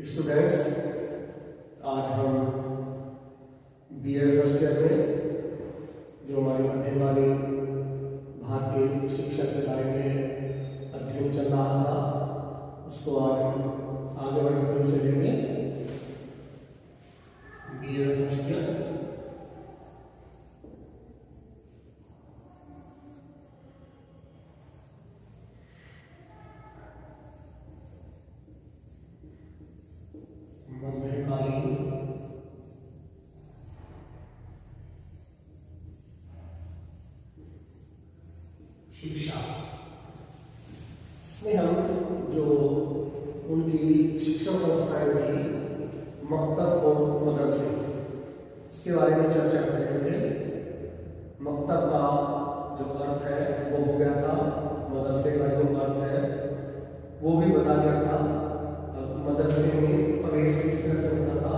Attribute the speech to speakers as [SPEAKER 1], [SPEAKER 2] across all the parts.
[SPEAKER 1] Students, आज हम BEd first year में जो हमारी मध्यकालीन भारतीय शिक्षा के बारे में अध्ययन चल रहा था उसको आज हम आगे बढ़ते हुए चलेंगे। बीएड फर्स्ट ईयर मध्यकालीन शिक्षा, इसमें हम जो उनकी शिक्षण संस्थाएं थी मकतब और मदरसे, उसके बारे में चर्चा कर रहे थे। मकतब का जो अर्थ है वो हो गया था, मदरसे का जो अर्थ है वो भी बता गया था। अब मदरसे में प्रवेश किस तरह से होता था,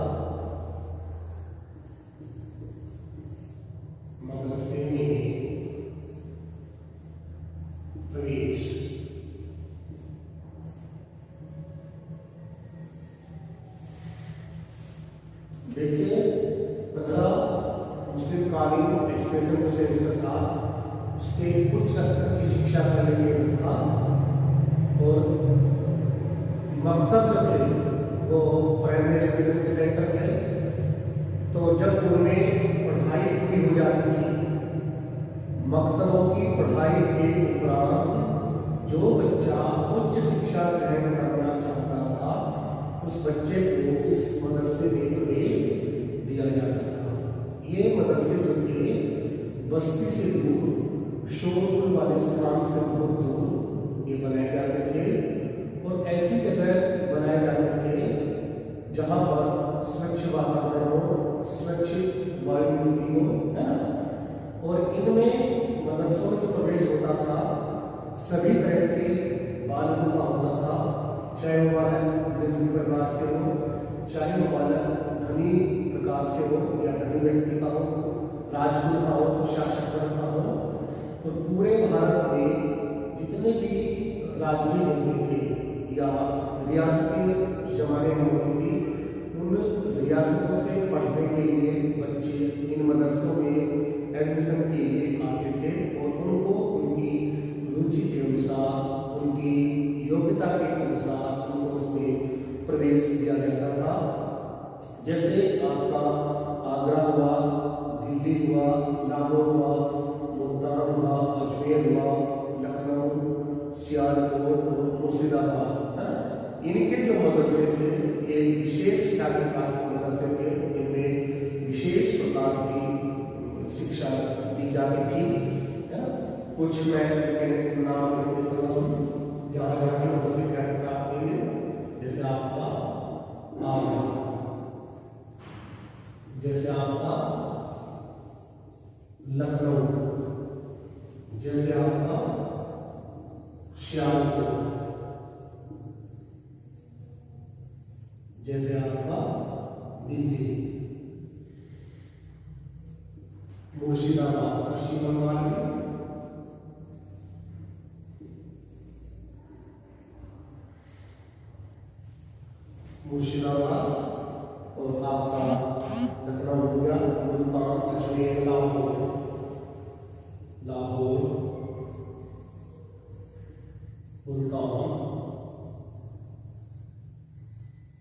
[SPEAKER 1] मदरसे में प्रवेश देखिए, मदरसा मुस्लिम कालीन एजुकेशन सेंटर था, उसके उच्च स्तर की शिक्षा करने के लिए था। और मकतब जो थे वो प्राइमरी एजुकेशन के सेंटर थे। तो जब उनमें पढ़ाई पूरी हो जाती थी, मकतबों की पढ़ाई के उपरांत जो बच्चा उच्च शिक्षा ग्रहण करना चाहता था उस बच्चे को इस मदरसे में प्रवेश दिया जाता था। ये मदरसे जो थे बस्ती से दूर, शोरगुल वाले स्थान से बहुत दूर ये बनाए जाते थे। और ऐसी जगह बनाए जाते थे जहाँ पर स्वच्छ वातावरण हो, स्वच्छ वायु मिलती हो, है ना। और इनमें मदरसों में जो प्रवेश होता था सभी तरह के बालकों का होता था, चाहे वो बालक मध्यम परिवार से हो, चाहे वो बालक धनी प्रकार से हो या धनी व्यक्ति का हो, राजकुल का हो, शासक वर्ग का हो। तो पूरे भारत में जितने भी राज्य होते थे या रियासतें जमाने में होती थी, उन रियासतों से पढ़ने के लिए बच्चे इन मदरसों में एडमिशन के लिए आते थे और उनको उनकी रुचि के अनुसार, उनकी योग्यता के अनुसार उनको उसमें प्रवेश दिया जाता था। जैसे आपका आगरा हुआ, दिल्ली हुआ, लाहौर हुआ, मुल्तान हुआ, अजमेर हुआ, लखनऊ, सियालकोट और मुर्शिदाबाद, इनके जो मदरसे थे ये विशेष जाति के मदरसे थे। इनमें विशेष प्रकार की शिक्षा दी जाती थी, है ना। कुछ मैं नाम लिख देता हूँ जहाँ जहाँ की मदरसे क्या प्राप्त हैं। जैसे आपका आगरा, जैसे आपका लखनऊ, जैसे आपका सियालकोट, जैसे आपका दिल्ली, मुर्शिदाबाद पश्चिम बंगाल में, मुर्शिदाबाद, और आपका लखनऊ हो गया, मुल्तान, अजमेर, लाहौर, लाहौर, मुल्तान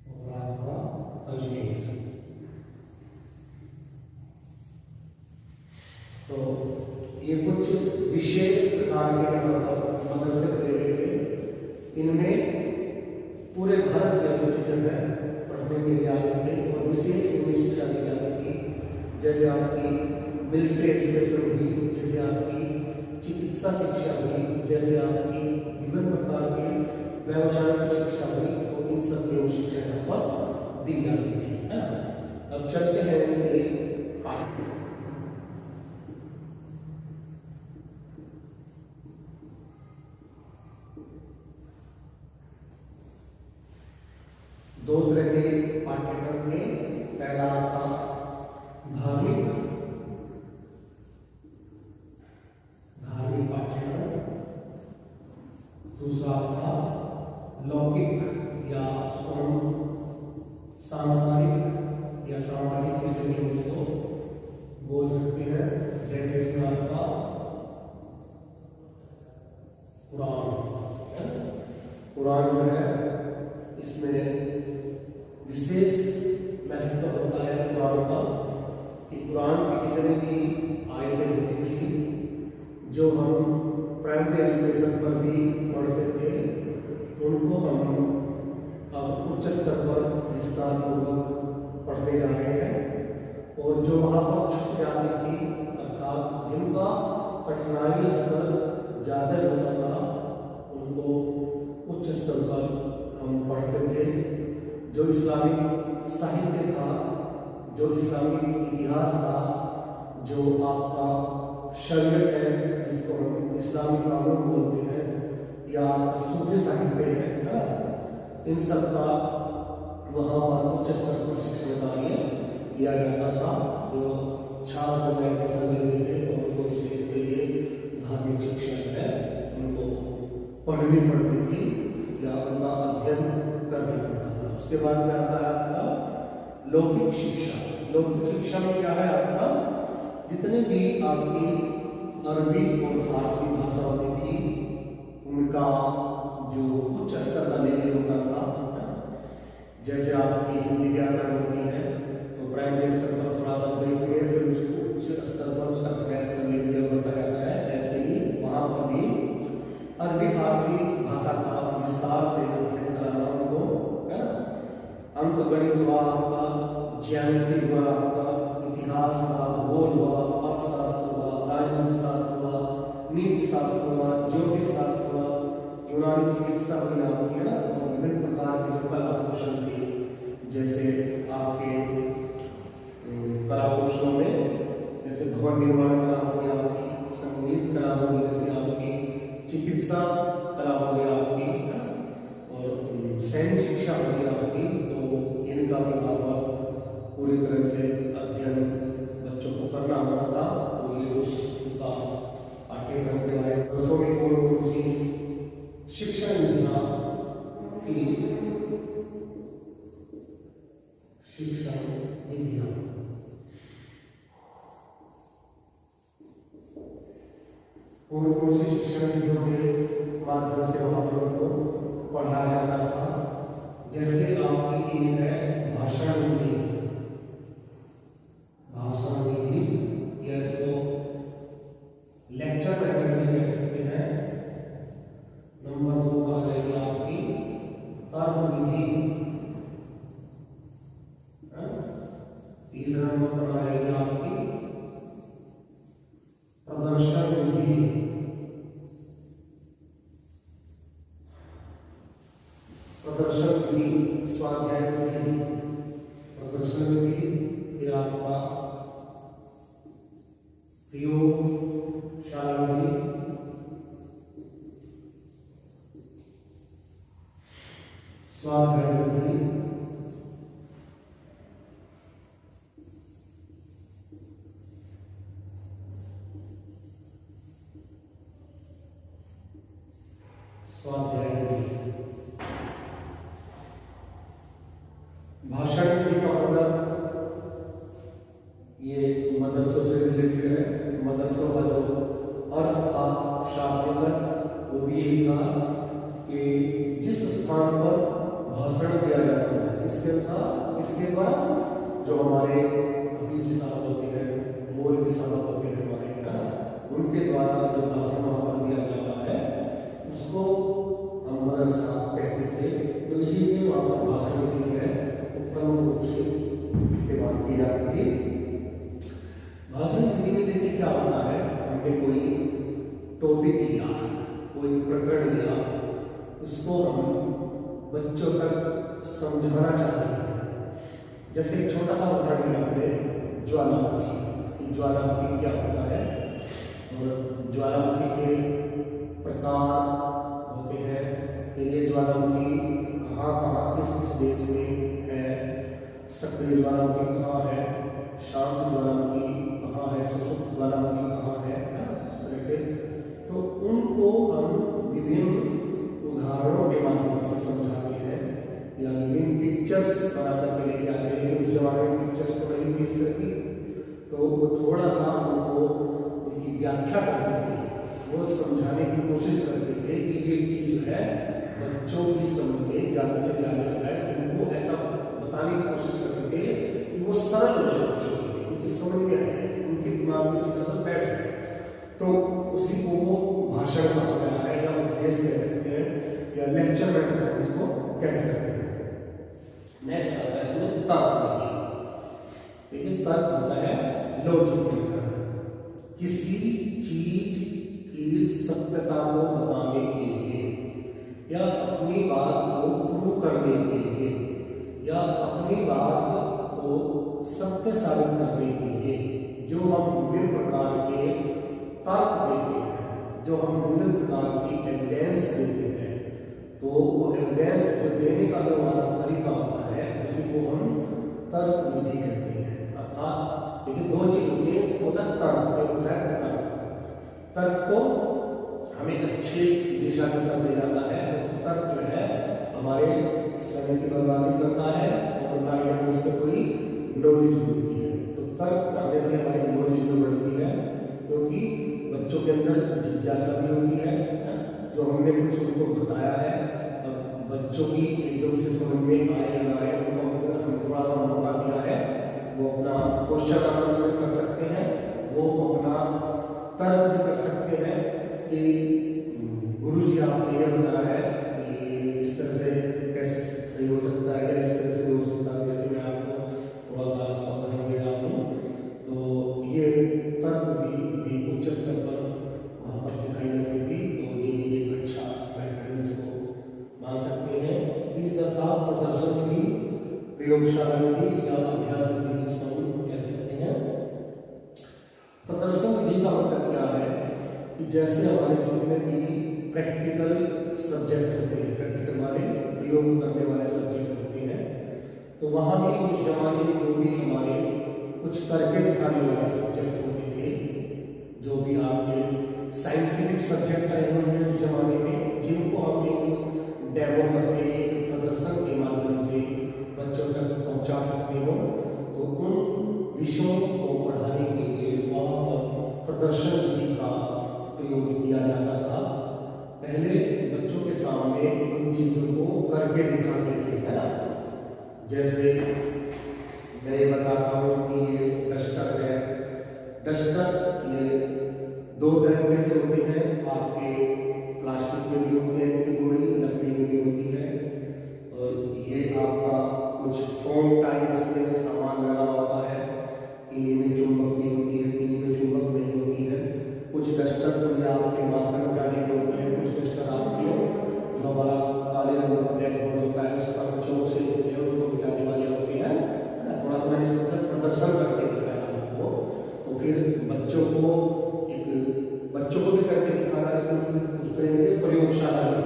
[SPEAKER 1] और आपका अजमेर। तो ये कुछ विशेष प्रकार के मदरसे बने हुए थे। इनमें पूरे भारत के बच्चे जो है पढ़ने के लिए आते थे और विशेष इनमें शिक्षा दी जाती थी। जैसे आपकी मिलिट्री एजुकेशन हुई, जैसे आपकी चिकित्सा शिक्षा हुई, जैसे आपकी विभिन्न प्रकार की व्यावसायिक शिक्षा हुई। तो इन सब की शिक्षा यहाँ पर दी जाती थी, है ना। अब चलते हैं उनके दो तरह के पाठ्यक्रम थे। पहला आपका धार्मिक पाठ्यक्रम, दूसरा आपका लौकिक या विशेष महत्व होता है कुरान का कि कुरान की जितनी भी आयतें होती थी जो हम प्राइमरी एजुकेशन पर भी पढ़ते थे उनको हम अब उच्च स्तर पर विस्तार पूर्वक पढ़ने जा रहे हैं। और जो वहाँ पर छूट जाती थी अर्थात जिनका कठिनाई स्तर ज़्यादा होता था उनको उच्च स्तर पर हम पढ़ते थे। जो इस्लामिक साहित्य था, जो इस्लामिक इतिहास था, जो आपका शरीयत है जिसको हम इस्लामी कानून बोलते हैं या आपका सूफी साहित्य है ना, इन सब का वहाँ पर उच्च स्तर पर शिक्षण कार्य किया जाता था। जो छात्र ग्रेजुएशन लेते थे तो उनको विशेष के लिए धार्मिक शिक्षा है उनको पढ़नी पड़ती थी या उनका अध्ययन करना पड़ता था। उसके बाद में आता है आपका लौकिक शिक्षा। लौकिक शिक्षा में क्या है आपका जितने भी आपकी अरबी और फारसी भाषा होती थी उनका जो उच्च स्तर का लेवल होता था, जैसे आपकी हिंदी व्याकरण होती है तो प्राइमरी स्तर पर थोड़ा सा ब्रीफ में फिर उसको उच्च स्तर पर उसका नेशनल लेवल होता जाता है। ऐसे ही वहाँ पर भी अरबी फारसी भाषा का विस्तार से अध्ययन कराना उनको है ना। अंक गणित हुआ आपका, ज्यामिति हुआ आपका, इतिहास हुआ, भूगोल हुआ, अर्थशास्त्र हुआ, राजनीति शास्त्र हुआ, नीति शास्त्र हुआ, ज्योतिष शास्त्र हुआ, यूनानी चिकित्सा भी आपकी है ना। और विभिन्न प्रकार की जो कला कौशल थी जैसे आपके कला कौशलों में जैसे भवन निर्माण कला हो गई आपकी, संगीत कला हो गई जैसे आपकी, चिकित्सा कला हो गई आपकी है ना, और सैनिक शिक्षा हो गई आपकी। तो इनका भी वहाँ पर पूरी तरह से अध्ययन बच्चों को करना होता था। तो ये उसका पाठ्यक्रम के बारे में वर्षों में कौन सी शिक्षा नीतियाँ थी, शिक्षा नीतियाँ कौन सी शिक्षा नीतियों के माध्यम से वहाँ पर उनको पढ़ाया जाता था। जैसे आपकी एक है भाषा नीति, भाषा नीति या इसको लेक्चर कैटेगरी कह सकते हैं। नंबर 2 आ जाएगी आपकी तर्क विधि, तीसरा नंबर पर आ जाएगी आपकी प्रदर्शन विधि, प्रदर्शन विधि, स्वाध्याय विधि, प्रदर्शन विधि, फिर आपका प्रयोगशाला विधि, स्वाध्याय विधि, स्वाध्याय विधि। भाषा नीति का मतलब ये मदरसों से रिलेटेड है। मदरसों का जो अर्थ था शाब्दिक वो भी यही था कि जिस स्थान पर भाषण दिया जाता है इसके अनुसार इसके बाद जो हमारे अभी साहब होते हैं, मौलवी साहब होते हैं हमारे ना, उनके द्वारा जो भाषण वहाँ पर दिया जाता है उसको हम मदरसा कहते थे। तो इसीलिए वहाँ पर भाषण नीति है प्रमुख रूप से इस्तेमाल की जाती थी। भाषण नीति में देखिए क्या होता है, हमने कोई टॉपिक लिया, कोई प्रकरण लिया, उसको हम बच्चों तक समझाना चाहते हैं। जैसे एक छोटा सा उदाहरण लिया हमने ज्वालामुखी। ज्वालामुखी क्या होता है और ज्वालामुखी के प्रकार होते हैं, फिर ये ज्वालामुखी कहाँ कहाँ किस किस देश में है, सक्रिय ज्वालामुखी कहाँ है, शांत ज्वालामुखी कहाँ है, सुसुप्त ज्वालामुखी कहाँ है, इस तरह के। तो उनको हम विभिन्न उदाहरणों के माध्यम से समझाते हैं या विभिन्न पिक्चर्स बनाकर के लेके आते हैं। उस जमाने में पिक्चर्स तो नहीं थी इस तरह की, तो वो थोड़ा सा उनको उनकी व्याख्या करते थे, वो समझाने की कोशिश करते थे कि ये चीज जो है बच्चों की समझ में ज़्यादा से ज़्यादा आता है। उनको ऐसा बताने की कोशिश करते थे कि वो सरल हो जाए बच्चों के लिए, उनकी समझ में आए, उनके दिमाग में अच्छी तरह बैठ जाए। तो उसी को वो भाषण कहा गया है, या उपदेश कह सकते हैं, या लेक्चर मेथड इसको कह सकते हैं। नेक्स्ट आता है इसमें तर्क। देखिए तर्क होता है लॉजिक मेथड। किसी चीज की सत्यता को बताने के लिए, या अपनी बात को प्रूव करने के लिए, या अपनी बात को सत्य साबित करने के लिए जो हम विभिन्न प्रकार के तर्क देते हैं, जो हम विभिन्न प्रकार की एविडेंस देते हैं, तो वो एविडेंस जो देने का जो हमारा तरीका होता है उसी को हम तर्क विधि कहते हैं। अर्थात देखिए दो चीज होती है, एक होता है तर्क, एक होता है तर्क। तर्क तो हमें अच्छी दिशा की तरफ ले जाता है, तर्क जो है हमारे समय की बर्बादी करता है और ना ही हमें उससे कोई नॉलेज मिलती है। तो तर्क करने से हमारी नॉलेज भी बढ़ती है, क्योंकि बच्चों के अंदर जिज्ञासा भी होती है। जो हमने कुछ उनको बताया है, बच्चों की एकदम से समझ में आए या ना आए, उनको हमने थोड़ा सा मौका दिया है, वो अपना क्वेश्चन आंसर कर सकते हैं, वो अपना तर्क भी कर सकते हैं कि गुरुजी आपने ये बताया है कि इस तरह से कैसे सही हो सकता है, या इस तरह से हो सकता है, जैसे मैं आपको थोड़ा सा इसका उदाहरण दे रहा हूँ। तो ये तर्क भी उच्च स्तर पर वहाँ पर सिखाई जाती थी, तो ये भी एक अच्छा मेथड इसको मान सकते हैं। तीसरा था प्रदर्शन विधि, प्रयोगशाला विधि या अभ्यास विधि, इसको हम कह सकते हैं। प्रदर्शन विधि का मतलब क्या है कि जैसे हमारे जितने भी प्रैक्टिकल सब्जेक्ट होते हैं, प्रैक्टिकल वाले प्रयोग करने वाले सब्जेक्ट होते हैं, तो वहाँ भी उस जमाने में जो भी हमारे कुछ करके दिखाने वाले सब्जेक्ट होते थे, जो भी आपके साइंटिफिक सब्जेक्ट रहे होंगे उस जमाने में, जिनको हम एक डेमो करके एक प्रदर्शन के माध्यम से बच्चों तक पहुंचा सकते हो, तो उन विषयों को पढ़ाने के लिए वहाँ पर प्रदर्शन विधि का प्रयोग किया जाता था। पहले बच्चों के सामने उन चीजों को करके दिखाते थे, है ना। जैसे मैं ये बताता हूँ कि ये डस्टर है। डस्टर ये दो तरीके से होते हैं, आपके प्लास्टिक में भी होते हैं, गोली लकड़ी में भी होती है, और ये आपका कुछ फोम टाइप इसमें सामान लगा होता है, किन्हीं में चुंबक भी होती है, किन्हीं में चुंबक नहीं होती है। कुछ डस्टर तो ये आपके मार्कर मिटाने के होते हैं, कुछ डस्टर आपके जो हमारा काले रंग का ब्लैक बोर्ड होता है उस पर चौक से उनको मिटाने वाले होते हैं। थोड़ा सा मैंने इसका प्रदर्शन करके दिखाया आपको, तो फिर बच्चों को भी करके दिखाना, इसको करेंगे प्रयोगशाला में।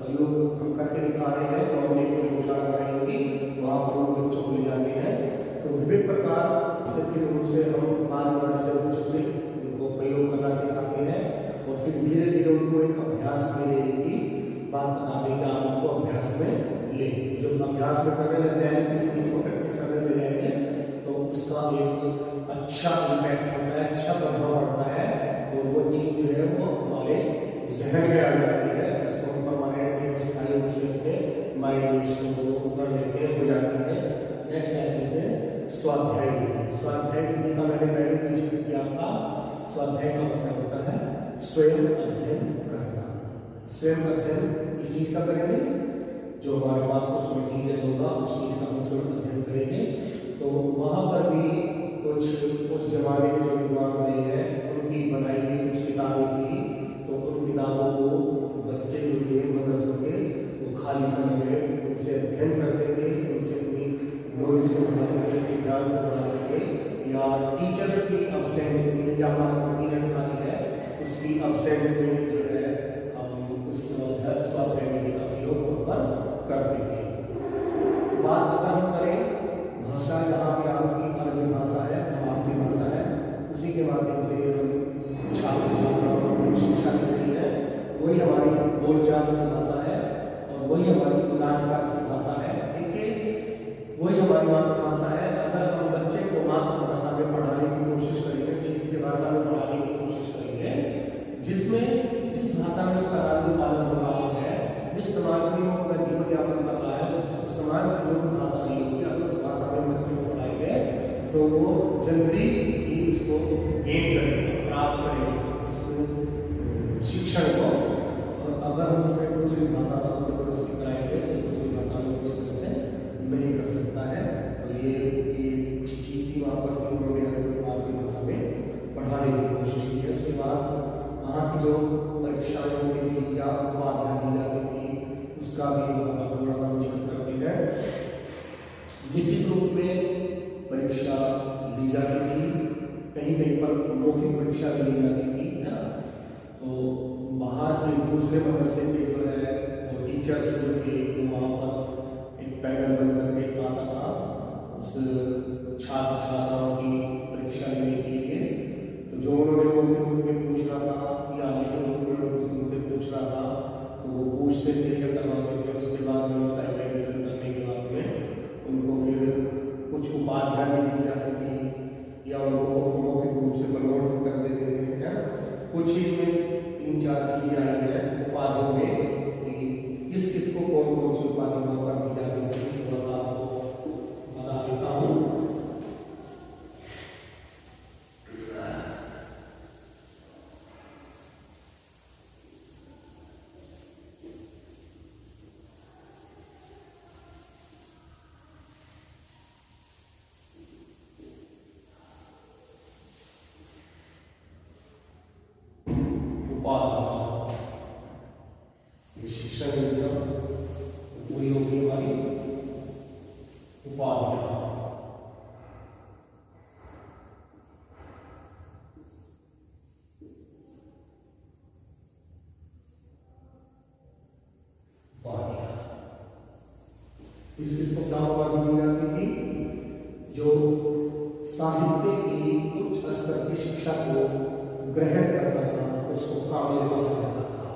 [SPEAKER 1] प्रयोग हम करके दिखा रहे हैं, तो हम एक प्रयोगशाला बनाएंगे, वहाँ पर उन बच्चों को ले जाते हैं, तो विभिन्न प्रकार से फिर उनसे हम बार से बच्चों से उनको प्रयोग करना सिखाते हैं, और फिर धीरे धीरे उनको एक अभ्यास में लेने की बात बताने का उनको अभ्यास में ले। जब अभ्यास में करने लगते हैं, किसी चीज को प्रैक्टिस करने लग जाएंगे, तो उसका एक अच्छा इम्पैक्ट होता है, अच्छा प्रभाव पड़ता है, और वो चीज जो है वो हमारे जहन में आ जाती है, उसको हम परमानेंट स्थायी रूप से अपने माइंड में इसको कर लेते हैं, हो जाती है। नेक्स्ट है स्वाध्याय विधि। स्वाध्याय विधि का मैंने पहले जिक्र किया था। स्वाध्याय का मतलब होता है स्वयं अध्ययन करना। स्वयं अध्ययन किस चीज का करेंगे, जो हमारे पास कुछ मटीरियल होगा उस चीज का हम स्वयं अध्ययन करेंगे। तो वहां पर भी कुछ उस जमाने के जो विद्वान रहे हैं उनकी बनाई हुई कुछ किताबें थी, तो उन किताबों को बच्चे जो थे मदरसों के वो खाली समय में उनसे अध्ययन करते थे, उनसे अपनी नॉलेज को बढ़ाते थे, ज्ञान को बढ़ाते थे, या टीचर्स की अब्सेंस में या हमारा मटीरियल खाली है उसकी अब्सेंस में जो है हम उस स्वाध्याय विधि का प्रयोग पर करते थे। बात अगर हम करें भाषा, जहाँ भी आपकी अरबी भाषा है, फारसी भाषा है, उसी के माध्यम से हम छात्र छात्राओं को शिक्षा मिलती है, वही हमारी बोलचाल की भाषा है और वही हमारी राजकाज की भाषा है। देखिए वही हमारी मातृभाषा है। अगर हम बच्चे को मातृभाषा में पढ़ाने की कोशिश करेंगे, क्षेत्रीय भाषा में पढ़ाने की कोशिश करेंगे, जिस भाषा में उसका लालन पालन हो रहा है जिस समाज में वो अपना जीवन यापन कर रहा है उस समाज की जो भाषा नहीं होगी, अगर उस भाषा में बच्चे को पढ़ाएंगे तो वो जल्दी ही उसको गेन करेगा, प्राप्त करेगा उस शिक्षण को। और अगर हम उसमें दूसरी भाषा को जबरदस्ती कराएंगे तो दूसरी भाषा में अच्छी तरह से नहीं कर सकता है। और ये चीज थी वहाँ पर कि उन्होंने फारसी भाषा में पढ़ाने की कोशिश की है। उसके बाद वहाँ की जो परीक्षाएं होती थी या उपाधियाँ दी जाती थी उसका भी थोड़ा सा उल्लेख करते हैं। लिखित रूप में परीक्षा ली जाती थी, कहीं कहीं पर मौखिक परीक्षा भी ली जाती थी ना। तो बाहर के दूसरे मदरसे के जो है वो टीचर्स जो थे वो वहाँ पर एक पैनल बन करके आता था उस छात्र छात्राओं की परीक्षा लेने के लिए। तो जो उन्होंने मौखिक रूप में पूछना था या लिखित रूप में उनसे पूछना था तो वो पूछते थे या करवाते थे। उसके बाद में उसका एग्जामिनेशन करने के बाद में उनको फिर कुछ उपाधियाँ भी दी जाती थी या उनको मौखिक रूप से प्रमोट कर देते थे। कुछ ही में 3-4 चीजें आई है उपाधियों में कि किस किस को कौन कौन सी उपाधि वहाँ पर दी जाती थी, थोड़ा सा आपको बता देता हूँ। शिक्षा योजना पूरी होगी हमारी उपाधियां। किसको क्या उपाधि दी जाती थी? जो साहित्य की उच्च स्तर की शिक्षा को ग्रहण करता था उसको काबिल कहा जाता था।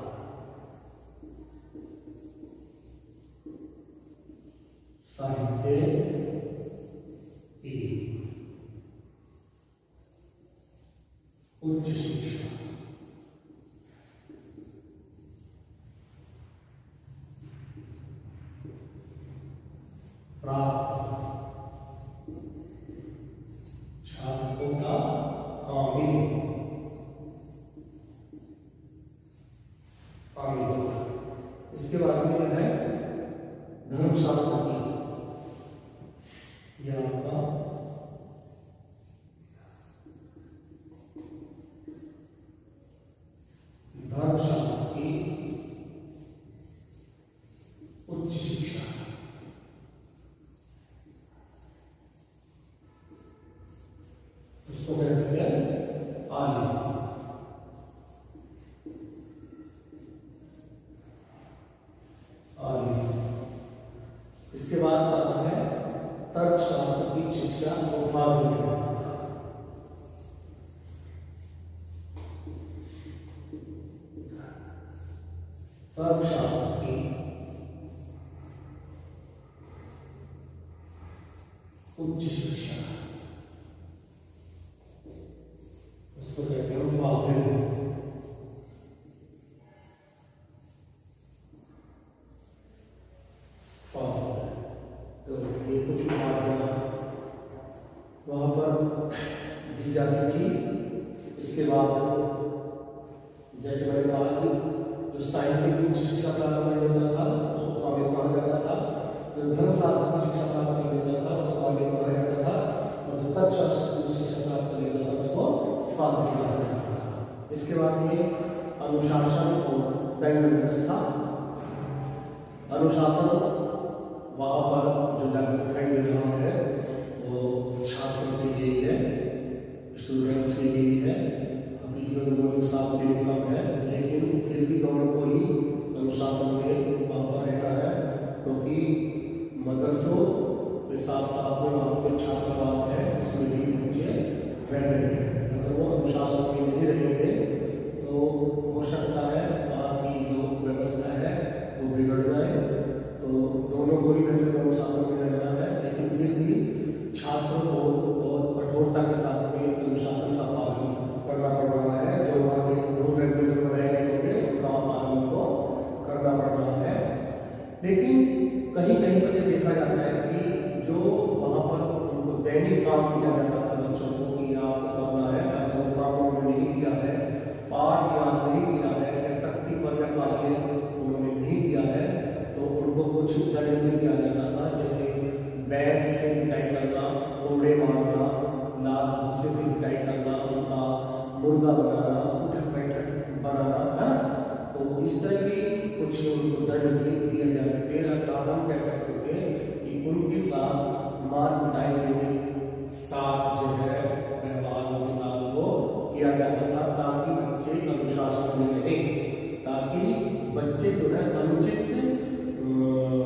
[SPEAKER 1] साहित्य की उच्च शिक्षा प्राप्त छात्रों का काबिल इसके बाद में है धर्मशास्त्र की या आपका धर्मशास्त्र की उच्च शिक्षा उसको कहते हैं आली। इसके बाद आता है तर्कशास्त्र की शिक्षा को फाजिल कहते हैं। तर्कशास्त्र की उच्च शिक्षा उसको कहते हैं फाजिल। तो ये कुछ उपाधियाँ वहाँ पर दी जाती थी। इसके बाद जैसे मैंने कहा कि जो साहित्य की उच्च शिक्षा प्राप्त कर लेता था उसको काबिल कहा जाता था, जो धर्मशास्त्र की शिक्षा प्राप्त कर लेता था उसको काबिल कहा जाता था, और जो तर्कशास्त्र की शिक्षा प्राप्त कर लेता था उसको फाजिल कहा जाता था। इसके बाद ये अनुशासन और दंड व्यवस्था। अनुशासन वहाँ पर जो दिखाई दे रहा है वो छात्रों के लिए है, स्टूडेंट्स के लिए है। अभी जीवन साथ में कम है लेकिन फिर भी दोनों को ही अनुशासन में वहाँ पर रहना है, क्योंकि मदरसों के साथ साथ में वहाँ पर छात्रावास है उसमें भी बच्चे रह रहे हैं। अगर वो अनुशासन में नहीं रहेंगे तो हो सकता है वहाँ की जो व्यवस्था है वो बिगड़ जाए। तो दोनों को ही वैसे अनुशासन में रहना है, लेकिन फिर भी छात्रों को बहुत कठोरता के साथ में अनुशासन का पालन करना पड़ रहा है। जो वहाँ के रूल रेगुलेशन बनाए गए होंगे उनका पालन को करना पड़ रहा है। लेकिन कहीं कहीं पर यह देखा जाता है कि जो वहाँ पर उनको दैनिक काम किया जाता था बच्चों को कि आपको करना है, अगर वो काम उन्होंने नहीं किया है, पाठ याद नहीं किया है या तख्ती पर या कार्य उन्होंने नहीं किया है, तो उनको कुछ दंड भी दिया जाता था, जैसे बैग से पिटाई करना, कोड़े मारना, लात भूसे से पिटाई करना, उनका मुर्गा बनाना, उठक बैठक बनाना, है ना। तो इस तरह की कुछ उनको दंड भी दिए जाते थे, अर्थात हम कह सकते थे कि उनके साथ मार पिटाई के साथ जो है व्यवहार उनके साथ वो किया जाता था, ताकि बच्चे अनुशासन में रहे, ताकि बच्चे जो है अनुचित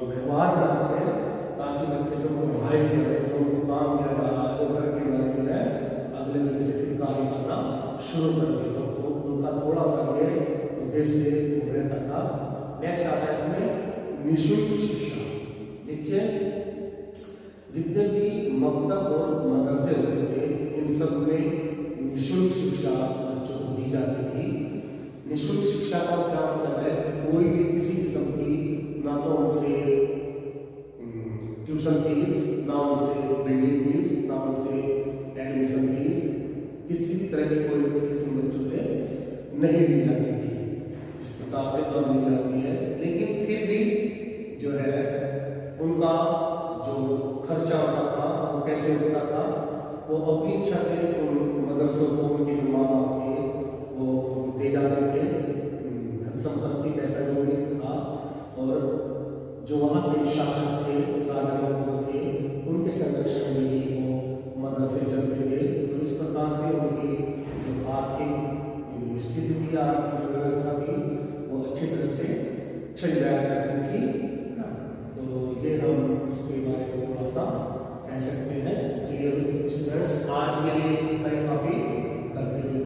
[SPEAKER 1] व्यवहार न करें, ताकि बच्चे जो पढ़ाई करें, जो उनको काम किया जा रहा है वो करके जो है अगले दिन से फिर कार्य करना शुरू कर देते, तो उनका थोड़ा सा ये उद्देश्य रहता था। नेक्स्ट आता है इसमें निःशुल्क शिक्षा। देखिए जितने भी मकतब और मदरसे होते थे, इन सब में निःशुल्क शिक्षा बच्चों को दी जाती थी। निःशुल्क शिक्षा का क्या मतलब है, कोई भी किसी किस्म की ना तो उनसे ट्यूशन फीस, ना उनसे बिल्डिंग फीस, ना उनसे एडमिशन फीस, किसी भी तरह की कोई फीस उन बच्चों से नहीं ली जाती थी, जिस प्रकार से कम ली जाती है। लेकिन फिर भी जो है उनका जो खर्चा होता था वो कैसे होता था, वो अपनी इच्छा से उन मदरसों को उनके जो माँ बाप थे वो दे जाते थे, धन संपत्ति पैसा जो भी था, और जो वहाँ के शासक थे, राजा लोग थे, उनके संरक्षण में ही वो मदरसे चलते थे। तो इस प्रकार से उनकी जो आर्थिक स्थिति थी, आर्थिक व्यवस्था थी, वो अच्छी तरह से चल जाया करती थी। तो ये हम उसके बारे में थोड़ा सा कह सकते हैं। चलिए स्टूडेंट्स, आज के लिए